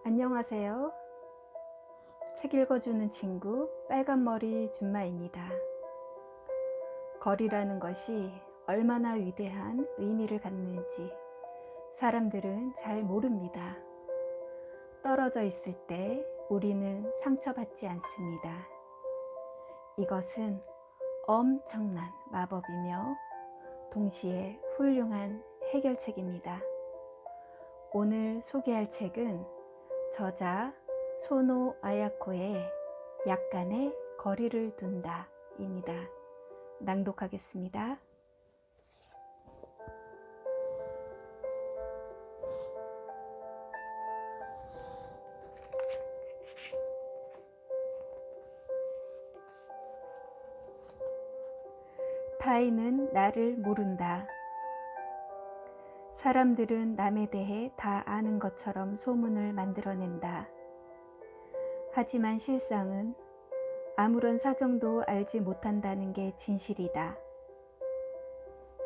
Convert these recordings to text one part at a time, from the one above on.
안녕하세요. 책 읽어주는 친구 빨간머리 준마입니다. 거리라는 것이 얼마나 위대한 의미를 갖는지 사람들은 잘 모릅니다. 떨어져 있을 때 우리는 상처받지 않습니다. 이것은 엄청난 마법이며 동시에 훌륭한 해결책입니다. 오늘 소개할 책은 저자 소노 아야코의 약간의 거리를 둔다 입니다. 낭독하겠습니다. 타인은 나를 모른다. 사람들은 남에 대해 다 아는 것처럼 소문을 만들어낸다. 하지만 실상은 아무런 사정도 알지 못한다는 게 진실이다.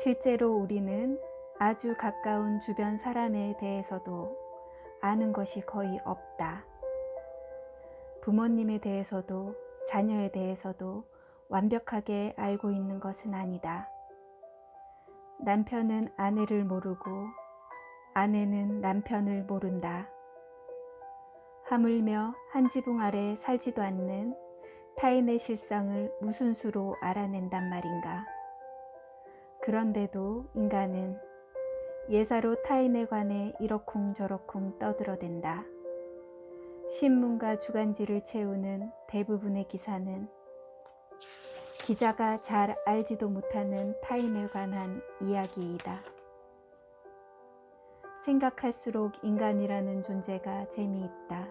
실제로 우리는 아주 가까운 주변 사람에 대해서도 아는 것이 거의 없다. 부모님에 대해서도 자녀에 대해서도 완벽하게 알고 있는 것은 아니다. 남편은 아내를 모르고 아내는 남편을 모른다. 하물며 한 지붕 아래 살지도 않는 타인의 실상을 무슨 수로 알아낸단 말인가. 그런데도 인간은 예사로 타인에 관해 이러쿵저러쿵 떠들어댄다. 신문과 주간지를 채우는 대부분의 기사는 기자가 잘 알지도 못하는 타인에 관한 이야기이다. 생각할수록 인간이라는 존재가 재미있다.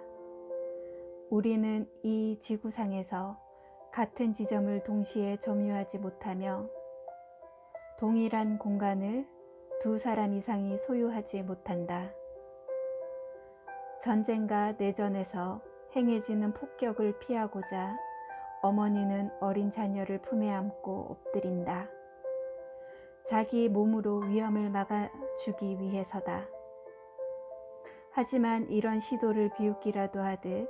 우리는 이 지구상에서 같은 지점을 동시에 점유하지 못하며 동일한 공간을 두 사람 이상이 소유하지 못한다. 전쟁과 내전에서 행해지는 폭격을 피하고자 어머니는 어린 자녀를 품에 안고 엎드린다. 자기 몸으로 위험을 막아주기 위해서다. 하지만 이런 시도를 비웃기라도 하듯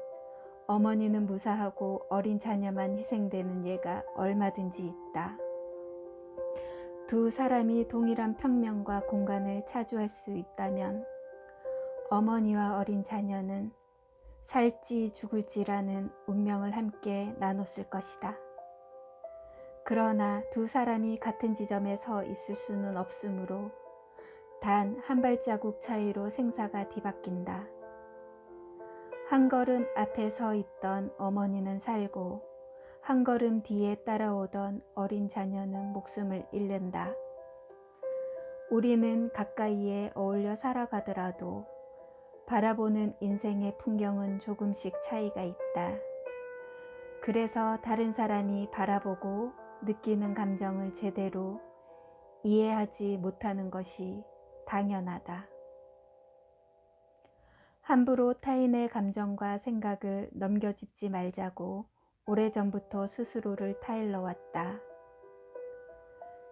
어머니는 무사하고 어린 자녀만 희생되는 예가 얼마든지 있다. 두 사람이 동일한 평면과 공간을 차지할 수 있다면 어머니와 어린 자녀는 살지 죽을지라는 운명을 함께 나눴을 것이다. 그러나 두 사람이 같은 지점에 서 있을 수는 없으므로 단 한 발자국 차이로 생사가 뒤바뀐다. 한 걸음 앞에 서 있던 어머니는 살고 한 걸음 뒤에 따라오던 어린 자녀는 목숨을 잃는다. 우리는 가까이에 어울려 살아가더라도 바라보는 인생의 풍경은 조금씩 차이가 있다. 그래서 다른 사람이 바라보고 느끼는 감정을 제대로 이해하지 못하는 것이 당연하다. 함부로 타인의 감정과 생각을 넘겨짚지 말자고 오래전부터 스스로를 타일러 왔다.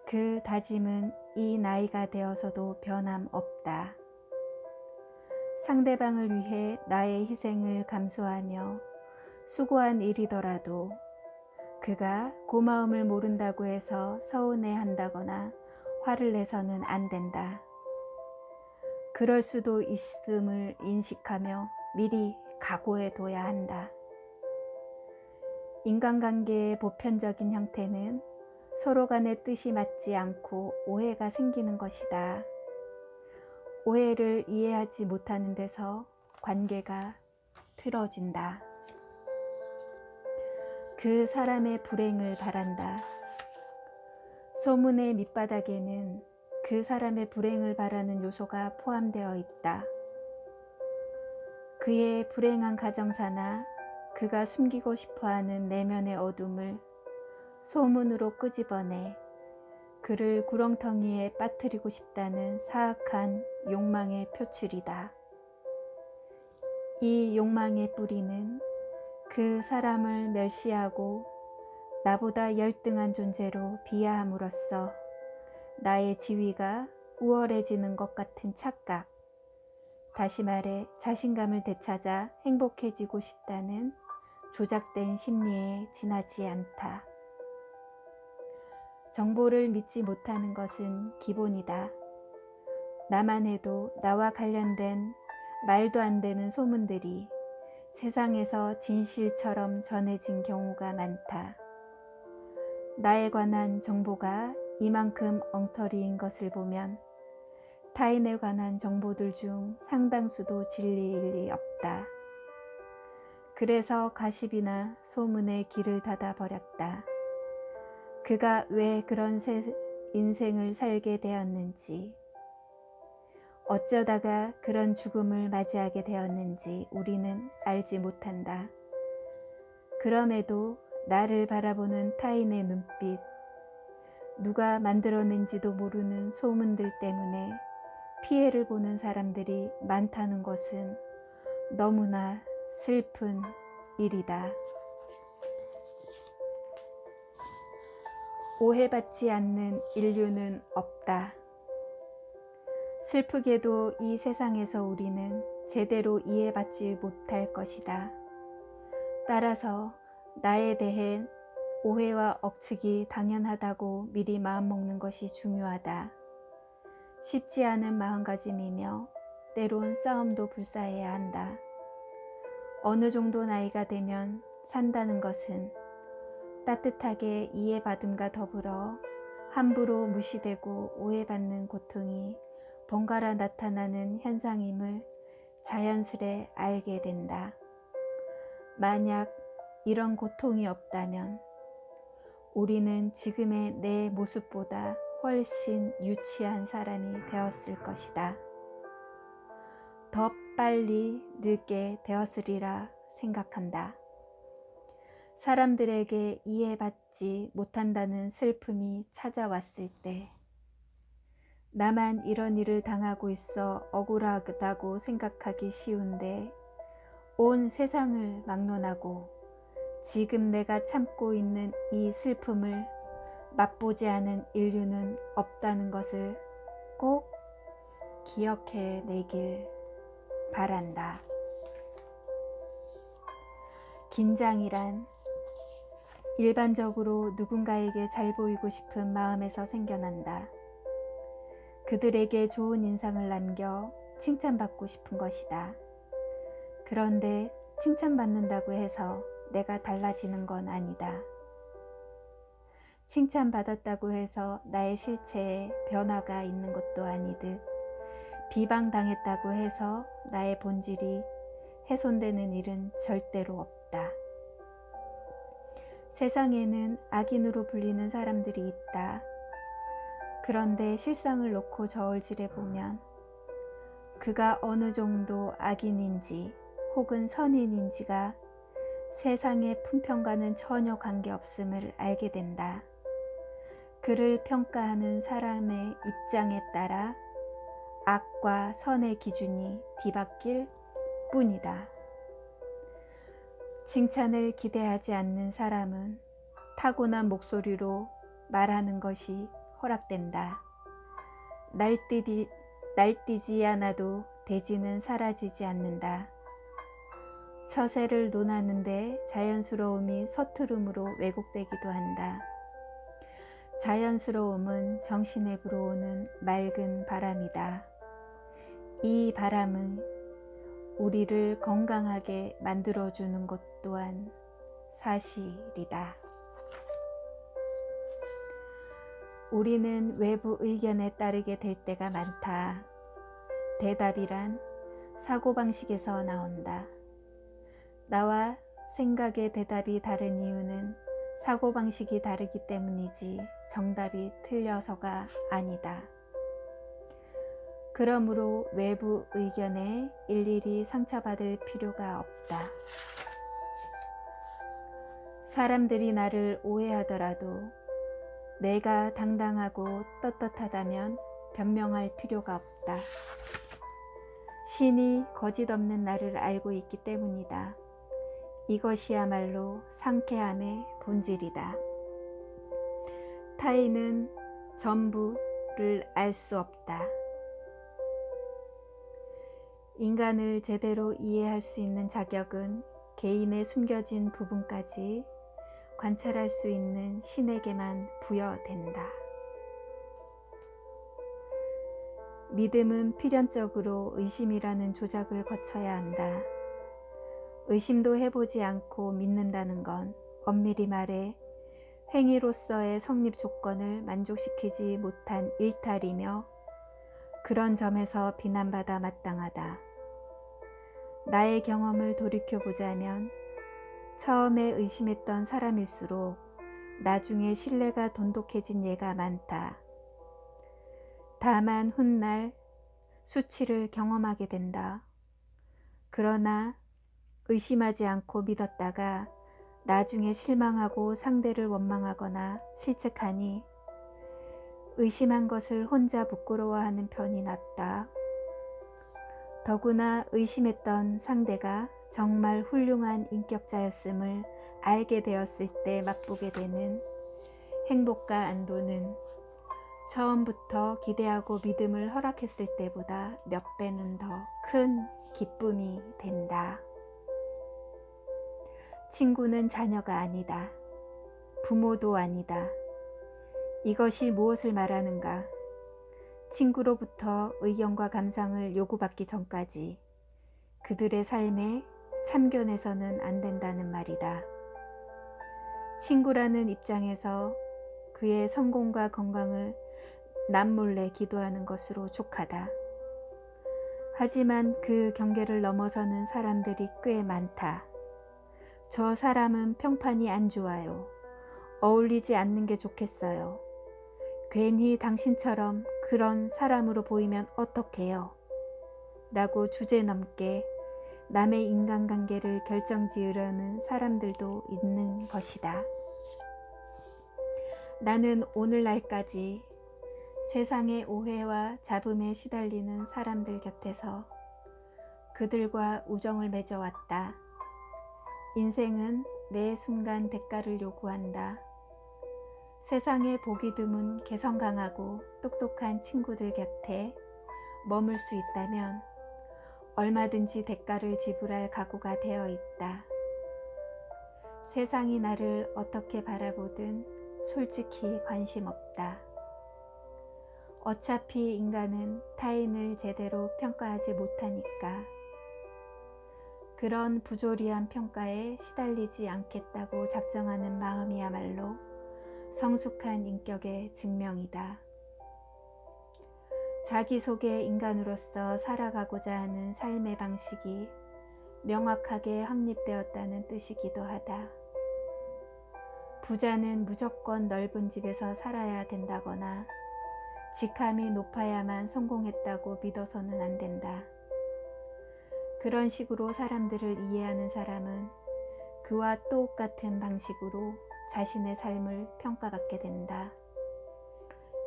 그 다짐은 이 나이가 되어서도 변함없다. 상대방을 위해 나의 희생을 감수하며 수고한 일이더라도 그가 고마움을 모른다고 해서 서운해한다거나 화를 내서는 안 된다. 그럴 수도 있음을 인식하며 미리 각오해둬야 한다. 인간관계의 보편적인 형태는 서로 간의 뜻이 맞지 않고 오해가 생기는 것이다. 오해를 이해하지 못하는 데서 관계가 틀어진다. 그 사람의 불행을 바란다. 소문의 밑바닥에는 그 사람의 불행을 바라는 요소가 포함되어 있다. 그의 불행한 가정사나 그가 숨기고 싶어하는 내면의 어둠을 소문으로 끄집어내 그를 구렁텅이에 빠뜨리고 싶다는 사악한 욕망의 표출이다. 이 욕망의 뿌리는 그 사람을 멸시하고 나보다 열등한 존재로 비하함으로써 나의 지위가 우월해지는 것 같은 착각, 다시 말해 자신감을 되찾아 행복해지고 싶다는 조작된 심리에 지나지 않다. 정보를 믿지 못하는 것은 기본이다. 나만 해도 나와 관련된 말도 안 되는 소문들이 세상에서 진실처럼 전해진 경우가 많다. 나에 관한 정보가 이만큼 엉터리인 것을 보면 타인에 관한 정보들 중 상당수도 진리일 리 없다. 그래서 가십이나 소문에 길을 닫아버렸다. 그가 왜 그런 인생을 살게 되었는지, 어쩌다가 그런 죽음을 맞이하게 되었는지 우리는 알지 못한다. 그럼에도 나를 바라보는 타인의 눈빛, 누가 만들어낸지도 모르는 소문들 때문에 피해를 보는 사람들이 많다는 것은 너무나 슬픈 일이다. 오해받지 않는 인류는 없다. 슬프게도 이 세상에서 우리는 제대로 이해받지 못할 것이다. 따라서 나에 대해 오해와 억측이 당연하다고 미리 마음먹는 것이 중요하다. 쉽지 않은 마음가짐이며 때론 싸움도 불사해야 한다. 어느 정도 나이가 되면 산다는 것은 따뜻하게 이해받음과 더불어 함부로 무시되고 오해받는 고통이 번갈아 나타나는 현상임을 자연스레 알게 된다. 만약 이런 고통이 없다면 우리는 지금의 내 모습보다 훨씬 유치한 사람이 되었을 것이다. 더 빨리 늙게 되었으리라 생각한다. 사람들에게 이해받지 못한다는 슬픔이 찾아왔을 때 나만 이런 일을 당하고 있어 억울하다고 생각하기 쉬운데 온 세상을 막론하고 지금 내가 참고 있는 이 슬픔을 맛보지 않은 인류는 없다는 것을 꼭 기억해 내길 바란다. 긴장이란 일반적으로 누군가에게 잘 보이고 싶은 마음에서 생겨난다. 그들에게 좋은 인상을 남겨 칭찬받고 싶은 것이다. 그런데 칭찬받는다고 해서 내가 달라지는 건 아니다. 칭찬받았다고 해서 나의 실체에 변화가 있는 것도 아니듯 비방당했다고 해서 나의 본질이 훼손되는 일은 절대로 없다. 세상에는 악인으로 불리는 사람들이 있다. 그런데 실상을 놓고 저울질해 보면 그가 어느 정도 악인인지 혹은 선인인지가 세상의 품평과는 전혀 관계없음을 알게 된다. 그를 평가하는 사람의 입장에 따라 악과 선의 기준이 뒤바뀔 뿐이다. 칭찬을 기대하지 않는 사람은 타고난 목소리로 말하는 것이 허락된다. 날뛰지 않아도 대지는 사라지지 않는다. 처세를 논하는데 자연스러움이 서투름으로 왜곡되기도 한다. 자연스러움은 정신에 불어오는 맑은 바람이다. 이 바람은 우리를 건강하게 만들어주는 것 또한 사실이다. 우리는 외부 의견에 따르게 될 때가 많다. 대답이란 사고방식에서 나온다. 나와 생각의 대답이 다른 이유는 사고방식이 다르기 때문이지 정답이 틀려서가 아니다. 그러므로 외부 의견에 일일이 상처받을 필요가 없다. 사람들이 나를 오해하더라도 내가 당당하고 떳떳하다면 변명할 필요가 없다. 신이 거짓 없는 나를 알고 있기 때문이다. 이것이야말로 상쾌함의 본질이다. 타인은 전부를 알 수 없다. 인간을 제대로 이해할 수 있는 자격은 개인의 숨겨진 부분까지 관찰할 수 있는 신에게만 부여된다. 믿음은 필연적으로 의심이라는 조작을 거쳐야 한다. 의심도 해보지 않고 믿는다는 건 엄밀히 말해 행위로서의 성립 조건을 만족시키지 못한 일탈이며 그런 점에서 비난받아 마땅하다. 나의 경험을 돌이켜보자면 처음에 의심했던 사람일수록 나중에 신뢰가 돈독해진 예가 많다. 다만 훗날 수치를 경험하게 된다. 그러나 의심하지 않고 믿었다가 나중에 실망하고 상대를 원망하거나 실책하니 의심한 것을 혼자 부끄러워하는 편이 낫다. 더구나 의심했던 상대가 정말 훌륭한 인격자였음을 알게 되었을 때 맛보게 되는 행복과 안도는 처음부터 기대하고 믿음을 허락했을 때보다 몇 배는 더 큰 기쁨이 된다. 친구는 자녀가 아니다. 부모도 아니다. 이것이 무엇을 말하는가? 친구로부터 의견과 감상을 요구받기 전까지 그들의 삶에 참견해서는 안 된다는 말이다. 친구라는 입장에서 그의 성공과 건강을 남몰래 기도하는 것으로 족하다. 하지만 그 경계를 넘어서는 사람들이 꽤 많다. 저 사람은 평판이 안 좋아요. 어울리지 않는 게 좋겠어요. 괜히 당신처럼 그런 사람으로 보이면 어떡해요? 라고 주제넘게 남의 인간관계를 결정지으려는 사람들도 있는 것이다. 나는 오늘날까지 세상의 오해와 잡음에 시달리는 사람들 곁에서 그들과 우정을 맺어왔다. 인생은 매 순간 대가를 요구한다. 세상에 보기 드문 개성 강하고 똑똑한 친구들 곁에 머물 수 있다면 얼마든지 대가를 지불할 각오가 되어 있다. 세상이 나를 어떻게 바라보든 솔직히 관심 없다. 어차피 인간은 타인을 제대로 평가하지 못하니까. 그런 부조리한 평가에 시달리지 않겠다고 작정하는 마음이야말로 성숙한 인격의 증명이다. 자기속의 인간으로서 살아가고자 하는 삶의 방식이 명확하게 확립되었다는 뜻이기도 하다. 부자는 무조건 넓은 집에서 살아야 된다거나 직함이 높아야만 성공했다고 믿어서는 안 된다. 그런 식으로 사람들을 이해하는 사람은 그와 똑같은 방식으로 자신의 삶을 평가받게 된다.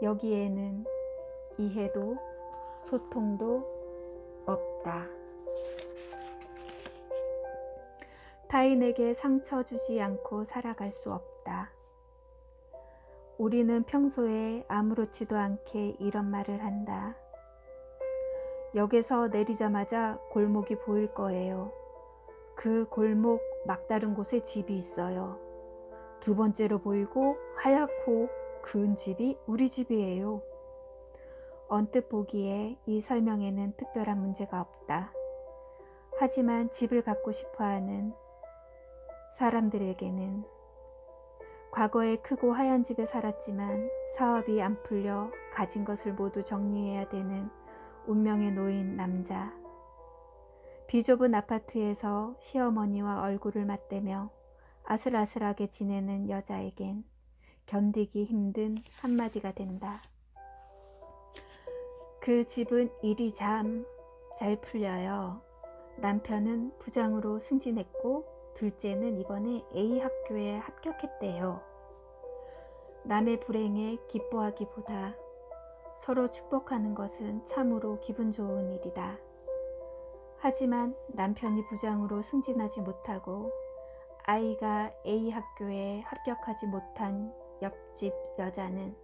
여기에는 이해도 소통도 없다. 타인에게 상처 주지 않고 살아갈 수 없다. 우리는 평소에 아무렇지도 않게 이런 말을 한다. 역에서 내리자마자 골목이 보일 거예요. 그 골목 막다른 곳에 집이 있어요. 두 번째로 보이고 하얗고 큰 집이 우리 집이에요. 언뜻 보기에 이 설명에는 특별한 문제가 없다. 하지만 집을 갖고 싶어하는 사람들에게는 과거에 크고 하얀 집에 살았지만 사업이 안 풀려 가진 것을 모두 정리해야 되는 운명에 놓인 남자, 비좁은 아파트에서 시어머니와 얼굴을 맞대며 아슬아슬하게 지내는 여자에겐 견디기 힘든 한마디가 된다. 그 집은 일이 참 잘 풀려요. 남편은 부장으로 승진했고 둘째는 이번에 A 학교에 합격했대요. 남의 불행에 기뻐하기보다 서로 축복하는 것은 참으로 기분 좋은 일이다. 하지만 남편이 부장으로 승진하지 못하고 아이가 A 학교에 합격하지 못한 옆집 여자는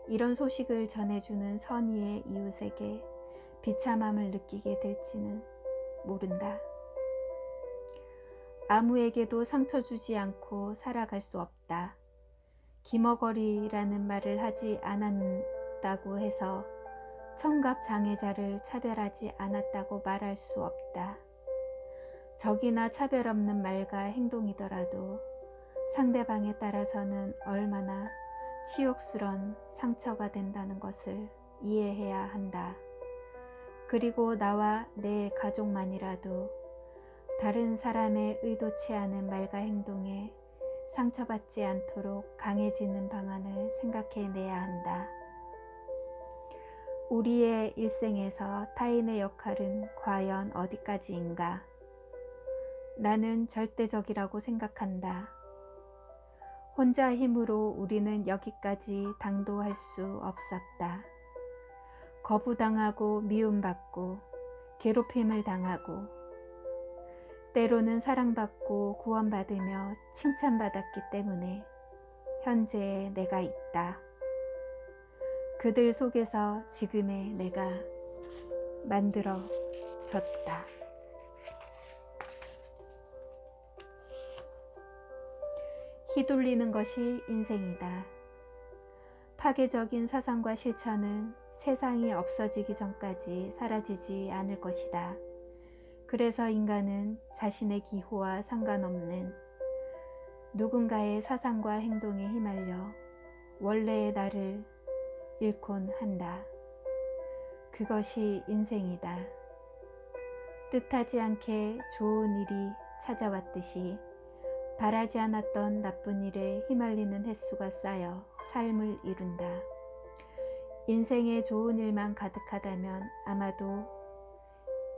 이런 소식을 전해주는 선의의 이웃에게 비참함을 느끼게 될지는 모른다. 아무에게도 상처 주지 않고 살아갈 수 없다. 기머거리라는 말을 하지 않았다고 해서 청각 장애자를 차별하지 않았다고 말할 수 없다. 적이나 차별 없는 말과 행동이더라도 상대방에 따라서는 얼마나 치욕스런 상처가 된다는 것을 이해해야 한다. 그리고 나와 내 가족만이라도 다른 사람의 의도치 않은 말과 행동에 상처받지 않도록 강해지는 방안을 생각해내야 한다. 우리의 일생에서 타인의 역할은 과연 어디까지인가? 나는 절대적이라고 생각한다. 혼자 힘으로 우리는 여기까지 당도할 수 없었다. 거부당하고 미움받고 괴롭힘을 당하고 때로는 사랑받고 구원받으며 칭찬받았기 때문에 현재의 내가 있다. 그들 속에서 지금의 내가 만들어졌다. 휘둘리는 것이 인생이다. 파괴적인 사상과 실천은 세상이 없어지기 전까지 사라지지 않을 것이다. 그래서 인간은 자신의 기호와 상관없는 누군가의 사상과 행동에 휘말려 원래의 나를 잃곤 한다. 그것이 인생이다. 뜻하지 않게 좋은 일이 찾아왔듯이 바라지 않았던 나쁜 일에 휘말리는 횟수가 쌓여 삶을 이룬다. 인생에 좋은 일만 가득하다면 아마도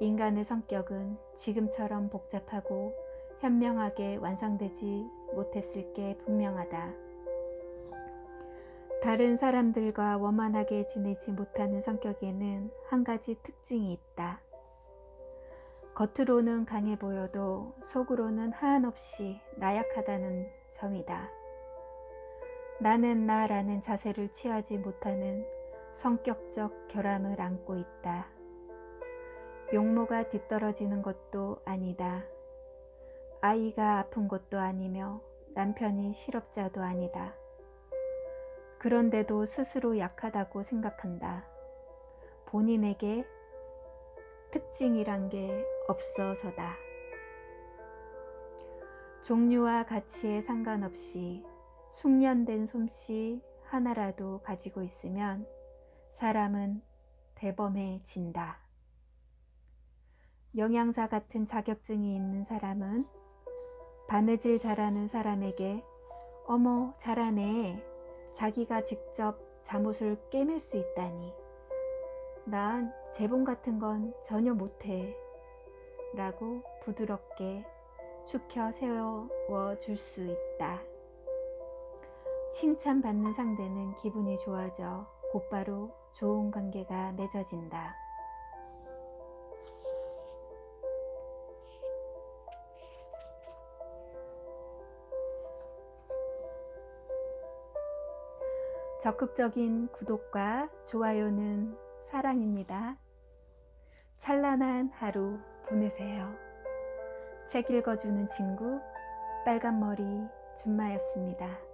인간의 성격은 지금처럼 복잡하고 현명하게 완성되지 못했을 게 분명하다. 다른 사람들과 원만하게 지내지 못하는 성격에는 한 가지 특징이 있다. 겉으로는 강해 보여도 속으로는 한없이 나약하다는 점이다. 나는 나라는 자세를 취하지 못하는 성격적 결함을 안고 있다. 용모가 뒤떨어지는 것도 아니다. 아이가 아픈 것도 아니며 남편이 실업자도 아니다. 그런데도 스스로 약하다고 생각한다. 본인에게 특징이란 게 없어서다. 종류와 가치에 상관없이 숙련된 솜씨 하나라도 가지고 있으면 사람은 대범해진다. 영양사 같은 자격증이 있는 사람은 바느질 잘하는 사람에게 어머 잘하네, 자기가 직접 잠옷을 꿰맬 수 있다니, 난 재봉 같은 건 전혀 못해 라고 부드럽게 축혀 세워줄 수 있다. 칭찬받는 상대는 기분이 좋아져 곧바로 좋은 관계가 맺어진다. 적극적인 구독과 좋아요는 사랑입니다. 찬란한 하루 보내세요. 책 읽어주는 친구 빨간머리 준마였습니다.